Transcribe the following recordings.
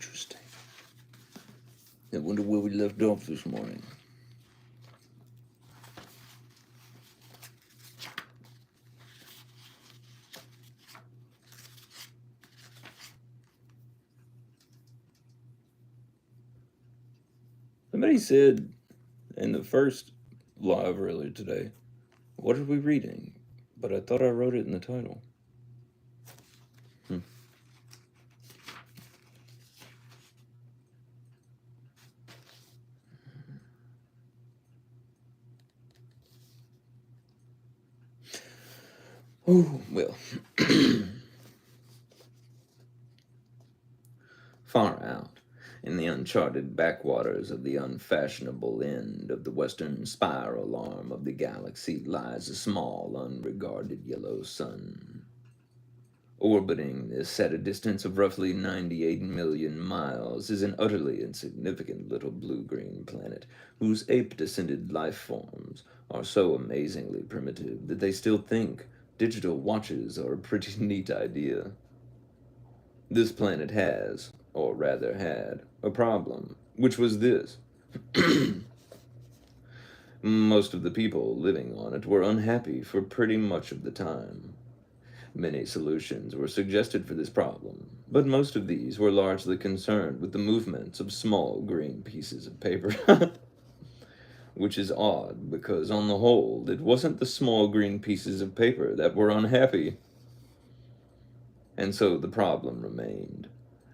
Interesting. I wonder where we left off this morning. Somebody said in the first live earlier today, what are we reading? But I thought I wrote it in the title. Oh, well. Far out, in the uncharted backwaters of the unfashionable end of the western spiral arm of the galaxy, lies a small, unregarded yellow sun. Orbiting this at a distance of roughly 98 million miles is an utterly insignificant little blue-green planet whose ape-descended life forms are so amazingly primitive that they still think digital watches are a pretty neat idea. This planet has, or rather had, a problem, which was this. Most of the people living on it were unhappy for pretty much of the time. Many solutions were suggested for this problem, but most of these were largely concerned with the movements of small green pieces of paper. Which is odd, because on the whole, it wasn't the small green pieces of paper that were unhappy. And so the problem remained.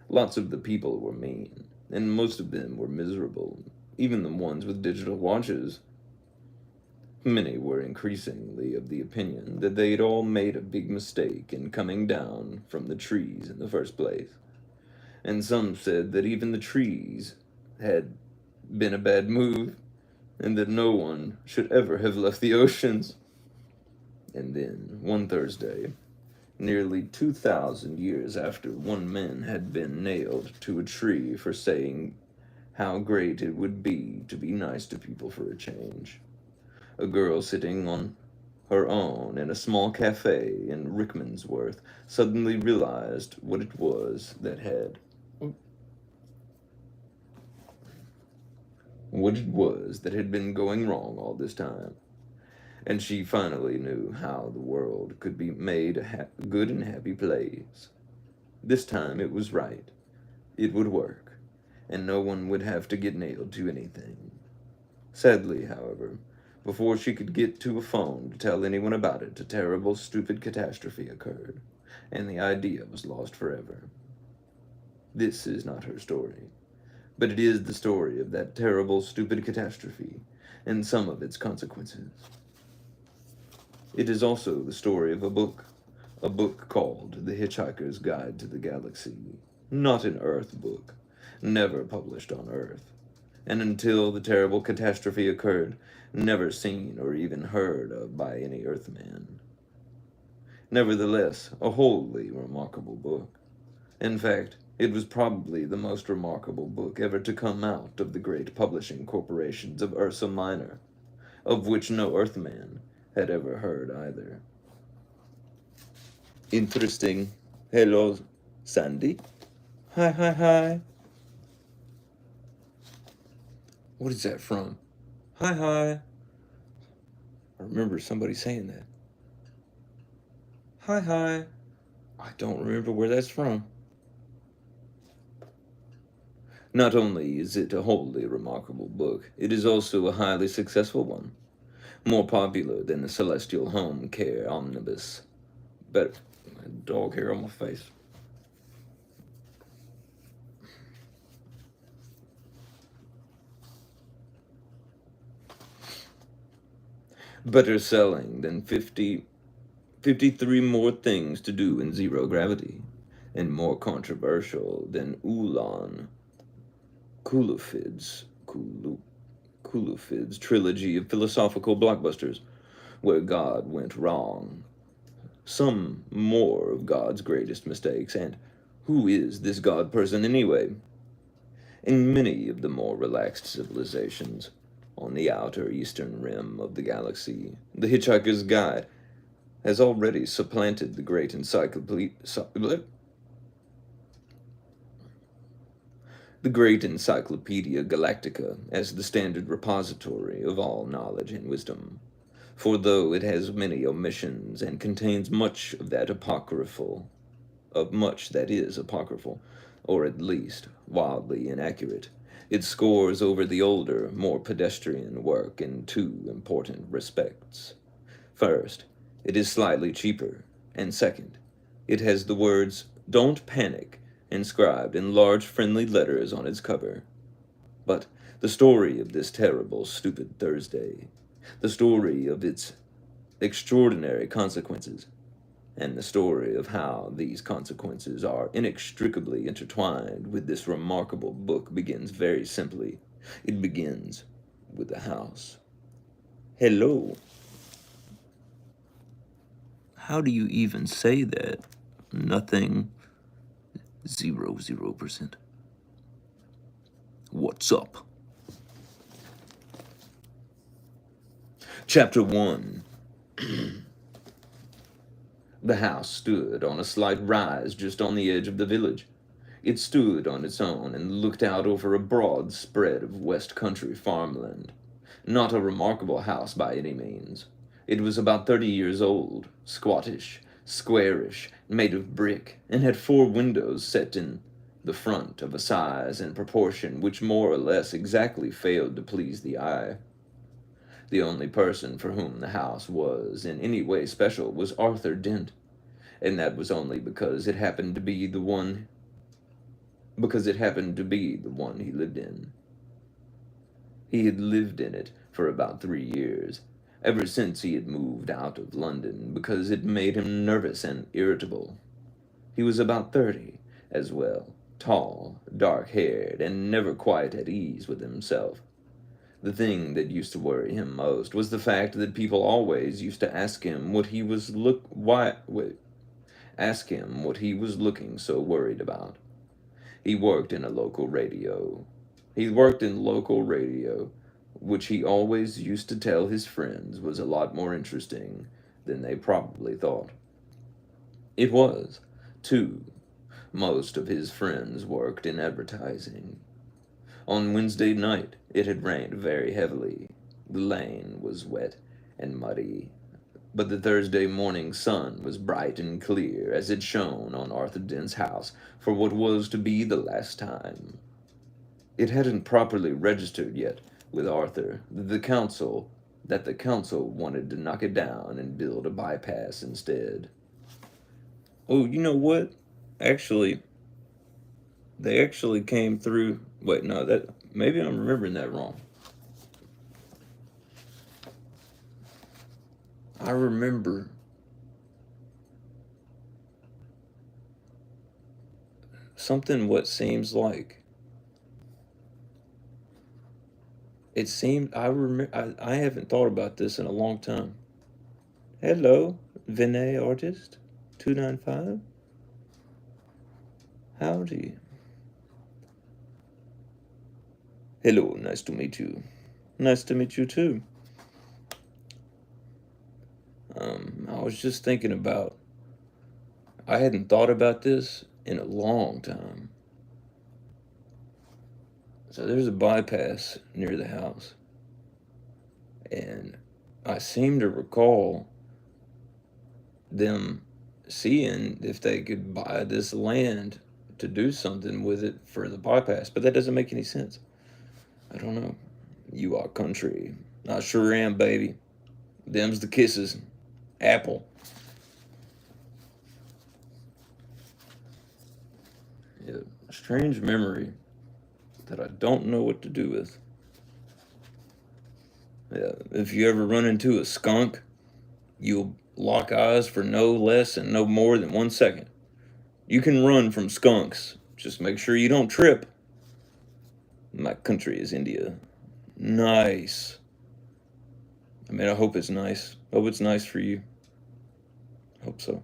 Lots of the people were mean, and most of them were miserable, even the ones with digital watches. Many were increasingly of the opinion that they'd all made a big mistake in coming down from the trees in the first place. And some said that even the trees had been a bad move, and that no one should ever have left the oceans. And then, one Thursday, nearly 2,000 years after one man had been nailed to a tree for saying how great it would be to be nice to people for a change, a girl sitting on her own in a small cafe in Rickmansworth suddenly realized what it was that had been going wrong all this time. And she finally knew how the world could be made a good and happy place. This time it was right. It would work, and no one would have to get nailed to anything. Sadly, however, before she could get to a phone to tell anyone about it, a terrible, stupid catastrophe occurred, and the idea was lost forever. This is not her story, but it is the story of that terrible, stupid catastrophe and some of its consequences. It is also the story of a book called The Hitchhiker's Guide to the Galaxy. Not an Earth book, never published on Earth, and until the terrible catastrophe occurred, never seen or even heard of by any Earthman. Nevertheless, a wholly remarkable book. In fact, it was probably the most remarkable book ever to come out of the great publishing corporations of Ursa Minor, of which no Earthman had ever heard either. Interesting. Hello, Sandy. Hi, hi, hi. What is that from? Hi, hi. I remember somebody saying that. Hi, hi. I don't remember where that's from. Not only is it a wholly remarkable book, it is also a highly successful one. More popular than the Celestial Home Care Omnibus. Better. Dog hair on my face. Better selling than 53 more things to do in zero gravity, and more controversial than Ulan Kulufid's trilogy of philosophical blockbusters, where God went wrong. Some more of God's greatest mistakes, and who is this God person anyway? In many of the more relaxed civilizations, on the outer eastern rim of the galaxy, The Hitchhiker's Guide has already supplanted the great encyclopedia. the great Encyclopedia Galactica as the standard repository of all knowledge and wisdom. For though it has many omissions and contains much much that is apocryphal, or at least wildly inaccurate, it scores over the older, more pedestrian work in two important respects. First, it is slightly cheaper, and second, it has the words "Don't Panic" inscribed in large friendly letters on its cover. But the story of this terrible, stupid Thursday, the story of its extraordinary consequences, and the story of how these consequences are inextricably intertwined with this remarkable book begins very simply. It begins with the house. Hello. How do you even say that? Nothing. 0%. What's up? Chapter 1. The house stood on a slight rise just on the edge of the village. It stood on its own and looked out over a broad spread of West Country farmland. Not a remarkable house by any means. It was about 30 years old, squattish, squarish, made of brick, and had 4 windows set in the front of a size and proportion which more or less exactly failed to please the eye. The only person for whom the house was in any way special was Arthur Dent, and that was only because it happened to be the one he lived in. He had lived in it for about 3 years, ever since he had moved out of London, because it made him nervous and irritable. He was about 30, as well, tall, dark-haired, and never quite at ease with himself. The thing that used to worry him most was the fact that people always used to ask him what he was looking so worried about. He worked in a local radio. He worked in local radio, which he always used to tell his friends was a lot more interesting than they probably thought. It was, too. Most of his friends worked in advertising. On Wednesday night, it had rained very heavily. The lane was wet and muddy, but the Thursday morning sun was bright and clear as it shone on Arthur Dent's house for what was to be the last time. It hadn't properly registered yet with Arthur that the council wanted to knock it down and build a bypass instead. Oh, you know what? Actually, they actually came through. Wait, no, that maybe I'm remembering that wrong. I remember something what seems like it seemed I remember I haven't thought about this in a long time. Hello, Vinay artist 295. Howdy. Hello, nice to meet you. Nice to meet you too. I was just thinking about I hadn't thought about this in a long time. So there's a bypass near the house. And I seem to recall them seeing if they could buy this land to do something with it for the bypass, but that doesn't make any sense. I don't know. You are country. I sure am, baby. Them's the kisses. Apple. Yeah, strange memory that I don't know what to do with. Yeah, if you ever run into a skunk, you'll lock eyes for no less and no more than 1 second. You can run from skunks. Just make sure you don't trip. My country is India. Nice. I mean, I hope it's nice. Hope it's nice for you. Hope so.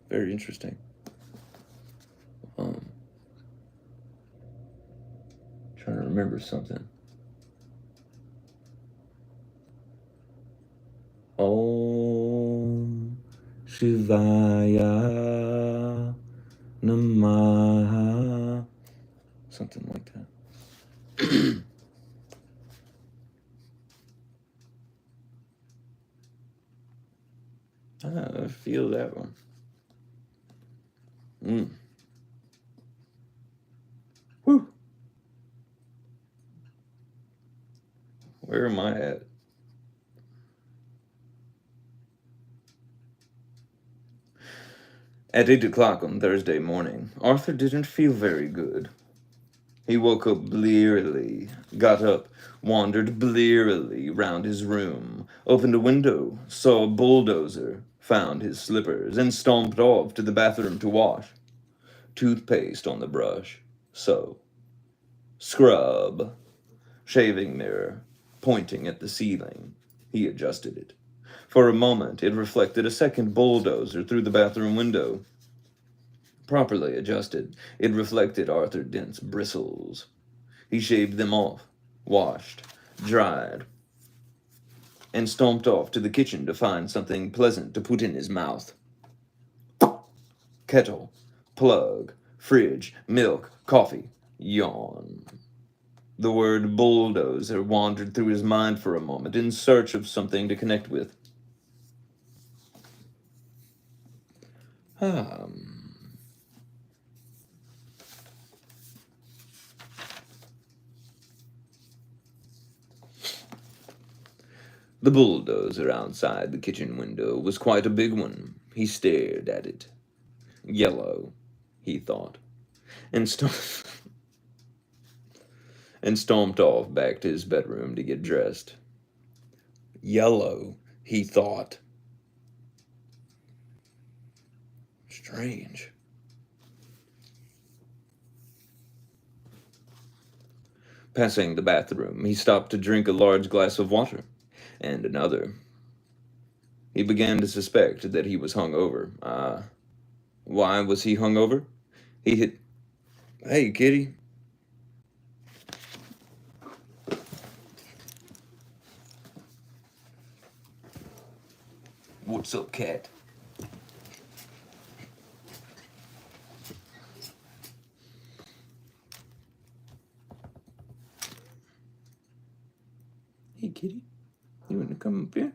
Very interesting. Um, Trying to remember something. Om Shivaya Namah. Something like that. I feel that one. Whew. Where am I at? At 8 o'clock on Thursday morning, Arthur didn't feel very good. He woke up blearily, got up, wandered blearily round his room, opened a window, saw a bulldozer, found his slippers, and stomped off to the bathroom to wash. Toothpaste on the brush. So. Scrub. Shaving mirror, pointing at the ceiling. He adjusted it. For a moment, it reflected a second bulldozer through the bathroom window. Properly adjusted, it reflected Arthur Dent's bristles. He shaved them off, washed, dried, and stomped off to the kitchen to find something pleasant to put in his mouth. Kettle, plug, fridge, milk, coffee, yawn. The word bulldozer wandered through his mind for a moment in search of something to connect with. The bulldozer outside the kitchen window was quite a big one. He stared at it. Yellow, he thought, and stomped off back to his bedroom to get dressed. Yellow, he thought. Strange. Passing the bathroom, he stopped to drink a large glass of water, and another. He began to suspect that he was hungover. Why was he hungover? Hey, kitty. What's up, cat? Hey, kitty. You want to come up here?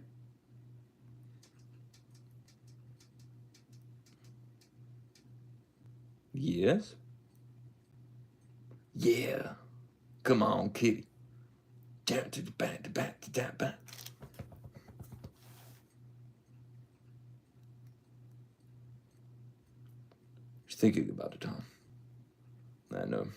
Yes? Yeah. Come on, kitty. Down to the back, the back, the back, back. Just thinking about it, Tom. I know.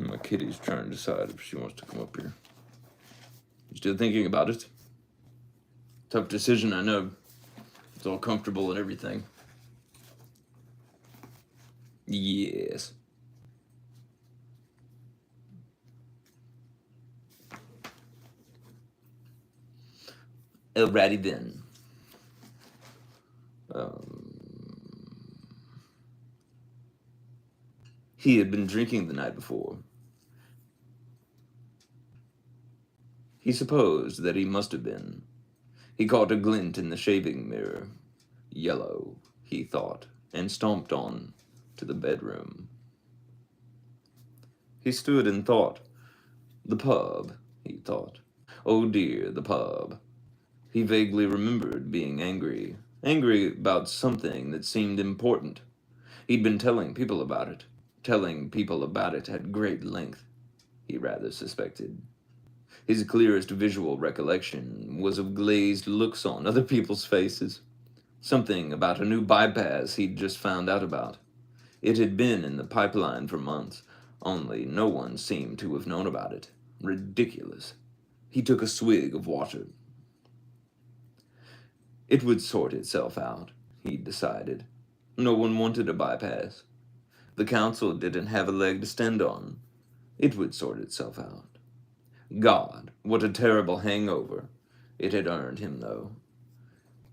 My kitty's trying to decide if she wants to come up here. You still thinking about it? Tough decision, I know. It's all comfortable and everything. Yes. Alrighty then. He had been drinking the night before. He supposed that he must have been. He caught a glint in the shaving mirror. Yellow, he thought, and stomped on to the bedroom. He stood and thought. The pub, he thought. Oh dear, the pub. He vaguely remembered being angry. Angry about something that seemed important. He'd been telling people about it. Telling people about it at great length, he rather suspected. His clearest visual recollection was of glazed looks on other people's faces. Something about a new bypass he'd just found out about. It had been in the pipeline for months, only no one seemed to have known about it. Ridiculous. He took a swig of water. It would sort itself out, he'd decided. No one wanted a bypass. The council didn't have a leg to stand on. It would sort itself out. God, what a terrible hangover. It had earned him, though.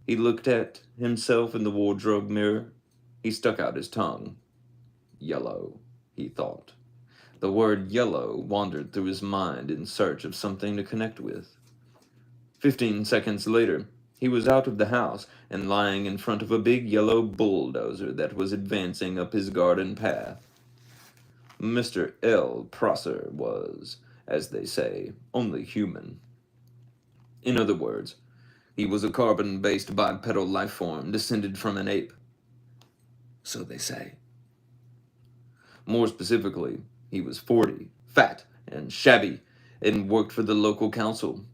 He looked at himself in the wardrobe mirror. He stuck out his tongue. Yellow, he thought. The word yellow wandered through his mind in search of something to connect with. 15 seconds later, he was out of the house and lying in front of a big yellow bulldozer that was advancing up his garden path. Mr. L. Prosser was, as they say, only human. In other words, he was a carbon-based bipedal life form descended from an ape. So they say. More specifically, he was 40, fat and shabby, and worked for the local council.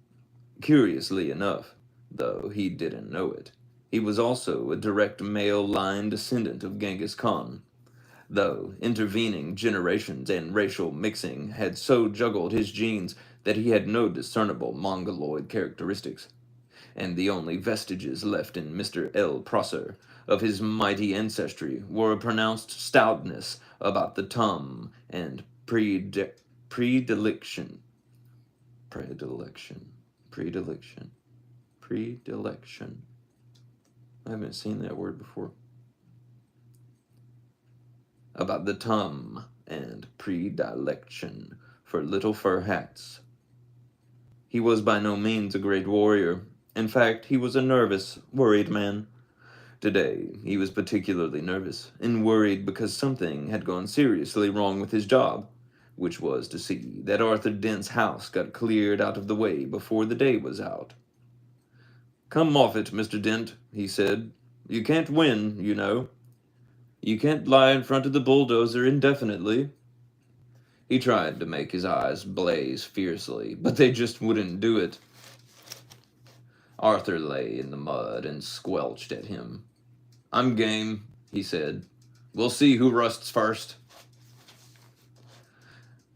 Curiously enough, though he didn't know it, he was also a direct male line descendant of Genghis Khan, though intervening generations and racial mixing had so juggled his genes that he had no discernible Mongoloid characteristics, and the only vestiges left in Mr. L. Prosser of his mighty ancestry were a pronounced stoutness about the tongue and predilection. Predilection. Predilection. Predilection. I haven't seen that word before. About the tum and predilection for little fur hats. He was by no means a great warrior. In fact, he was a nervous, worried man. Today, he was particularly nervous and worried because something had gone seriously wrong with his job, which was to see that Arthur Dent's house got cleared out of the way before the day was out. "Come off it, Mr. Dent," he said. "You can't win, you know. You can't lie in front of the bulldozer indefinitely." He tried to make his eyes blaze fiercely, but they just wouldn't do it. Arthur lay in the mud and squelched at him. "I'm game," he said. "We'll see who rusts first."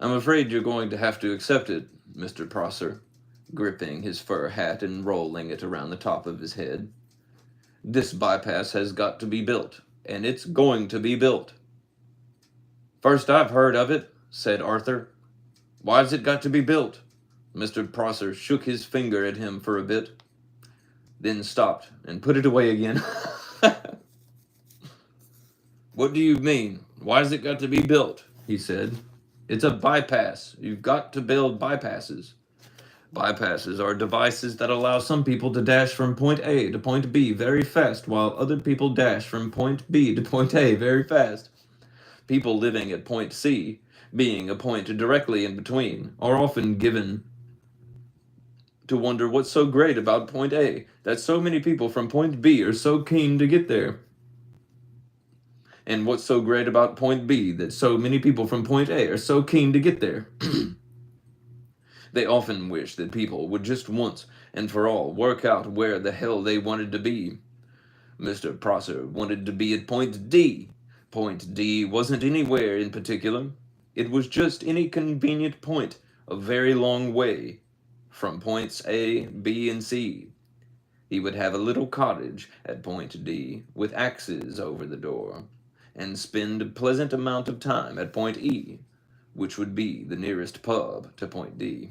"I'm afraid you're going to have to accept it, Mr. Prosser," gripping his fur hat and rolling it around the top of his head. "This bypass has got to be built, and it's going to be built." "First I've heard of it," said Arthur. "Why's it got to be built?" Mr. Prosser shook his finger at him for a bit, then stopped and put it away again. "What do you mean? Why's it got to be built?" he said. "It's a bypass. You've got to build bypasses." Bypasses are devices that allow some people to dash from point A to point B very fast, while other people dash from point B to point A very fast. People living at point C, being a point directly in between, are often given to wonder what's so great about point A that so many people from point B are so keen to get there. And what's so great about point B that so many people from point A are so keen to get there? They often wish that people would just once and for all work out where the hell they wanted to be. Mr. Prosser wanted to be at point D. Point D wasn't anywhere in particular. It was just any convenient point a very long way from points A, B, and C. He would have a little cottage at point D with axes over the door, and spend a pleasant amount of time at point E, which would be the nearest pub to point D.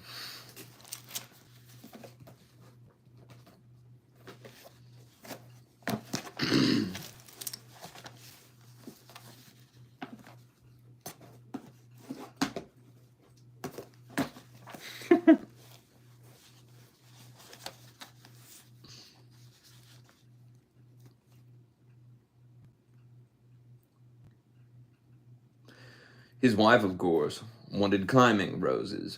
His wife, of course, wanted climbing roses,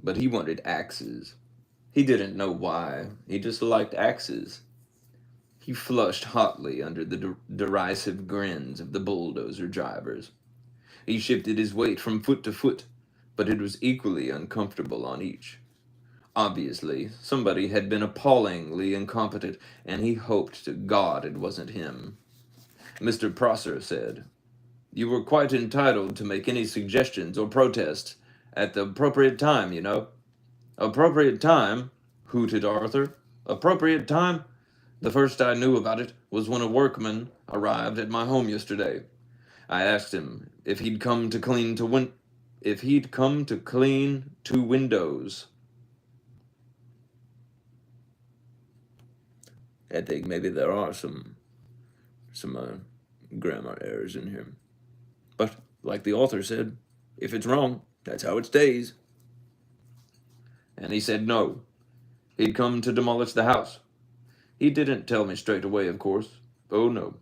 but he wanted axes. He didn't know why, he just liked axes. He flushed hotly under the derisive grins of the bulldozer drivers. He shifted his weight from foot to foot, but it was equally uncomfortable on each. Obviously, somebody had been appallingly incompetent, and he hoped to God it wasn't him. Mr. Prosser said, "You were quite entitled to make any suggestions or protests at the appropriate time, you know." "Appropriate time?" hooted Arthur. "Appropriate time? The first I knew about it was when a workman arrived at my home yesterday. I asked him if he'd come to clean two windows. I think maybe there are some grammar errors in here. But, like the author said, if it's wrong, That's how it stays. And he said no. He'd come to demolish the house. He didn't tell me straight away, of course. Oh, no.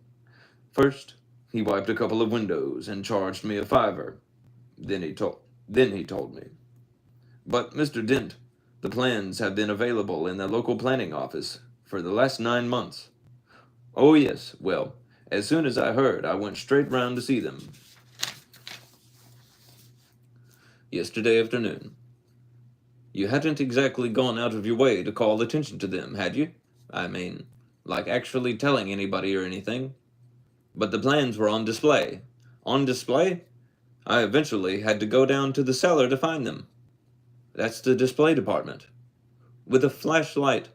First, he wiped a couple of windows and charged me a fiver. Then he told me. But, Mr. Dent, the plans have been available in the local planning office for the last 9 months. Oh, yes, well, as soon as I heard, I went straight round to see them. Yesterday afternoon. You hadn't exactly gone out of your way to call attention to them, had you? I mean, like actually telling anybody or anything. But the plans were on display. On display? I eventually had to go down to the cellar to find them. That's the display department. With a flashlight.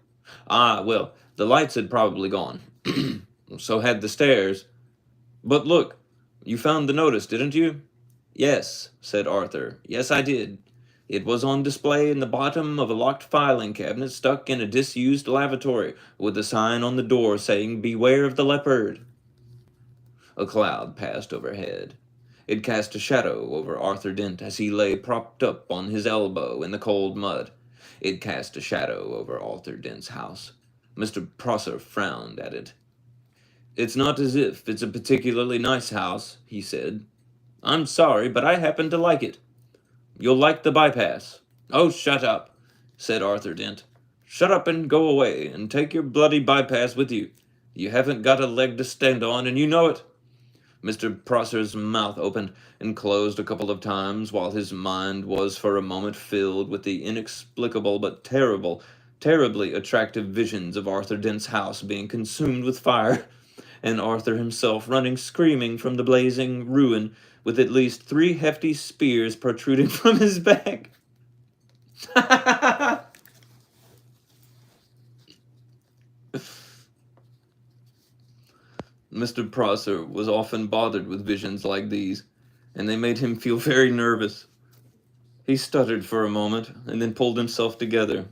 Ah, well, the lights had probably gone. So had the stairs. But look, you found the notice, didn't you? Yes, said Arthur. Yes, I did. It was on display in the bottom of a locked filing cabinet stuck in a disused lavatory, with a sign on the door saying, "Beware of the leopard." A cloud passed overhead. It cast a shadow over Arthur Dent as he lay propped up on his elbow in the cold mud. It cast a shadow over Arthur Dent's house. Mr. Prosser frowned at it. "It's not as if it's a particularly nice house," he said. "I'm sorry, but I happen to like it. You'll like the bypass." "Oh, shut up," said Arthur Dent. "Shut up and go away, and take your bloody bypass with you. You haven't got a leg to stand on, and you know it." Mr. Prosser's mouth opened and closed a couple of times, while his mind was for a moment filled with the inexplicable but terribly attractive visions of Arthur Dent's house being consumed with fire, and Arthur himself running screaming from the blazing ruin with at least 3 hefty spears protruding from his back. Mr. Prosser was often bothered with visions like these, and they made him feel very nervous. He stuttered for a moment, and then pulled himself together.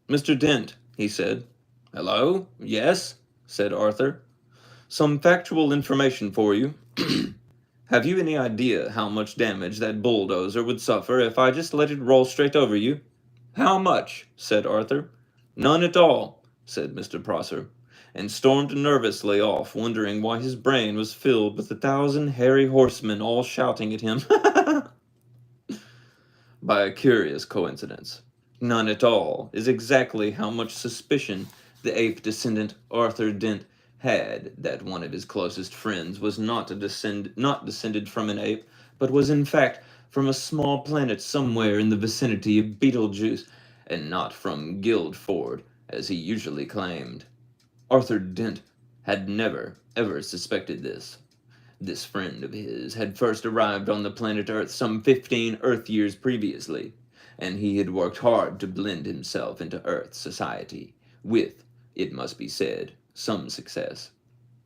"Mr. Dent," he said. "Hello? Yes?" said Arthur. "Some factual information for you. Have you any idea how much damage that bulldozer would suffer if I just let it roll straight over you?" "How much?" said Arthur. "None at all," said Mr. Prosser, and stormed nervously off, wondering why his brain was filled with 1,000 hairy horsemen all shouting at him. By a curious coincidence, none at all is exactly how much suspicion the ape descendant Arthur Dent had that one of his closest friends was not descended from an ape, but was in fact from a small planet somewhere in the vicinity of Betelgeuse, and not from Guildford, as he usually claimed. Arthur Dent had never, ever suspected this. This friend of his had first arrived on the planet Earth some 15 Earth years previously, and he had worked hard to blend himself into Earth society, with, it must be said, some success.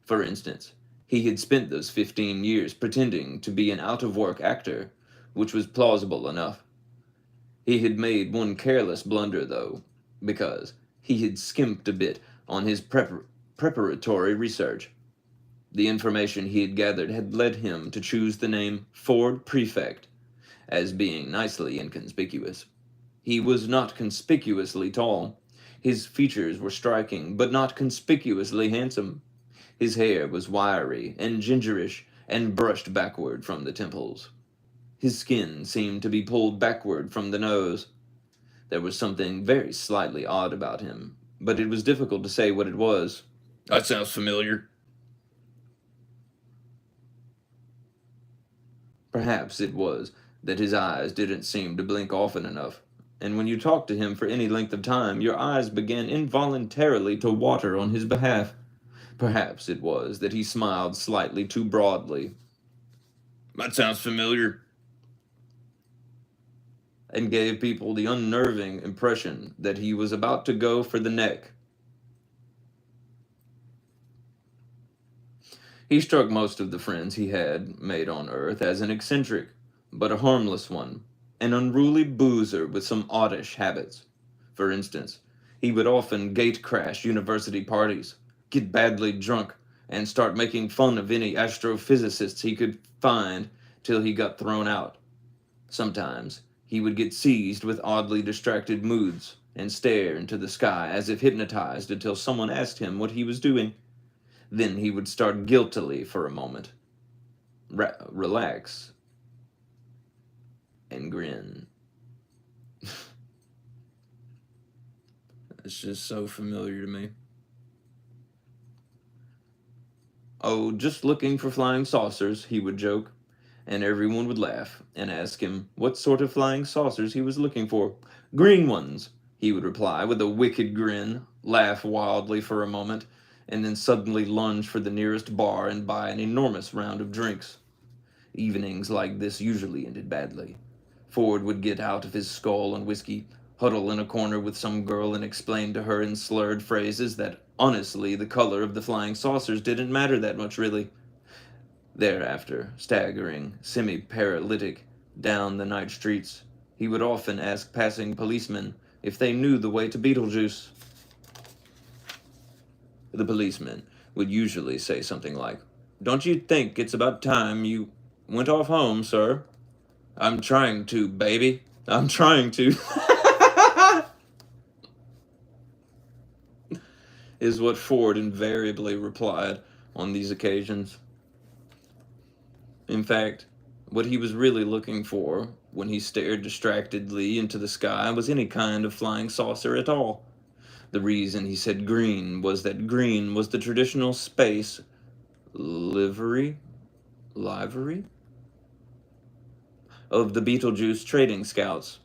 For instance, he had spent those 15 years pretending to be an out-of-work actor, which was plausible enough. He had made one careless blunder, though, because he had skimped a bit on his preparatory research. The information he had gathered had led him to choose the name Ford Prefect as being nicely inconspicuous. He was not conspicuously tall. His features were striking, but not conspicuously handsome. His hair was wiry and gingerish and brushed backward from the temples. His skin seemed to be pulled backward from the nose. There was something very slightly odd about him, but it was difficult to say what it was. "That sounds familiar." Perhaps it was that his eyes didn't seem to blink often enough, and when you talked to him for any length of time, your eyes began involuntarily to water on his behalf. Perhaps it was that he smiled slightly too broadly. "That sounds familiar," and gave people the unnerving impression that he was about to go for the neck. He struck most of the friends he had made on Earth as an eccentric, but a harmless one, an unruly boozer with some oddish habits. For instance, he would often gate-crash university parties, get badly drunk, and start making fun of any astrophysicists he could find till he got thrown out. Sometimes He would get seized with oddly distracted moods and stare into the sky as if hypnotized until someone asked him what he was doing. Then he would start guiltily for a moment, relax, and grin. It's just so familiar to me. Oh, just looking for flying saucers, he would joke, and everyone would laugh and ask him what sort of flying saucers he was looking for. Green ones, he would reply with a wicked grin, laugh wildly for a moment, and then suddenly lunge for the nearest bar and buy an enormous round of drinks. Evenings like this usually ended badly. Ford would get out of his skull and whiskey, huddle in a corner with some girl, and explain to her in slurred phrases that, honestly, the color of the flying saucers didn't matter that much, really. Thereafter, staggering, semi-paralytic, down the night streets, he would often ask passing policemen if they knew the way to Beetlejuice. The policeman would usually say something like, "Don't you think it's about time you went off home, sir?" "I'm trying to, baby. I'm trying to," is what Ford invariably replied on these occasions. In fact, what he was really looking for when he stared distractedly into the sky was any kind of flying saucer at all. The reason he said green was that green was the traditional space livery of the Beetlejuice trading scouts.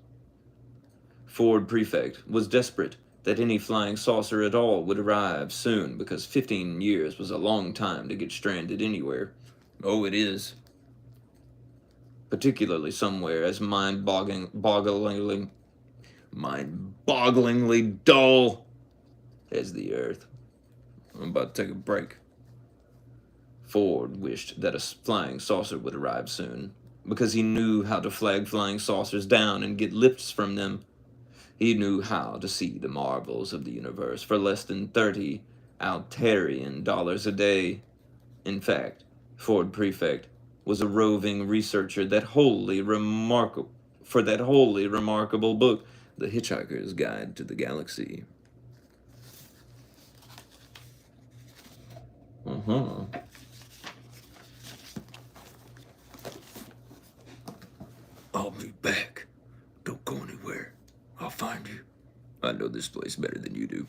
Ford Prefect was desperate that any flying saucer at all would arrive soon because 15 years was a long time to get stranded anywhere. Oh, it is. Particularly somewhere as mind-bogglingly dull as the Earth. I'm about to take a break. Ford wished that a flying saucer would arrive soon, because he knew how to flag flying saucers down and get lifts from them. He knew how to see the marvels of the universe for less than 30 Altarian dollars a day. In fact, Ford Prefect was a roving researcher that wholly remarkable book, The Hitchhiker's Guide to the Galaxy. I'll be back. Don't go anywhere. I'll find you. I know this place better than you do.